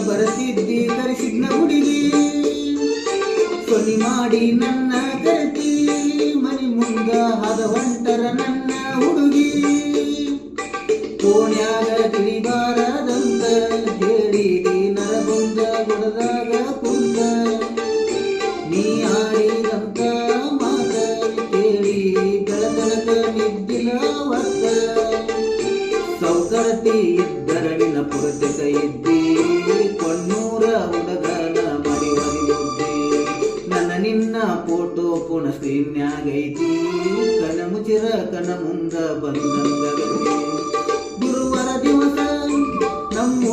ಬರತಿದ್ದಿ ಕರೆಸಿದ್ನ ಹುಡುಗಿ ಸೊನಿ ಮಾಡಿ ನನ್ನ ಕರೆತಿ ಮನಿ ಮುಂದ ಹದ ಹೊಂಟರ ನನ್ನ ಹುಡುಗಿ ಕೋಣ್ಯಾಗ ತಿಳಿಬಾರದಂತ ಹೇಳಿದಿ ನರಬಂದ ಗುಡದಾಗ ಕುಂತ ನೀ ಆಡಿದಂತ ಮಾತ ಕೇಳಿ ಬೆಳತನಕ ನಿದ್ದಿಲ ಹೊತ್ತ ಸೌಕರತಿ ಇದ್ದರವಿನ ಪುರತಕ ಇದ್ದಿ ಕೊಣ್ಣೂರ ಹುಡುಗನ ಮಡಿ ಒದಿಗುದ್ದಿ ನನ್ನ ನಿನ್ನ ಫೋಟೋ ಪುಣ ಸ್ಕ್ರೀನ್ಯಾಗೈತಿ ಕನ ಮುಚಿರ ಕನ ಮುಂದ ಬಂದಂಗ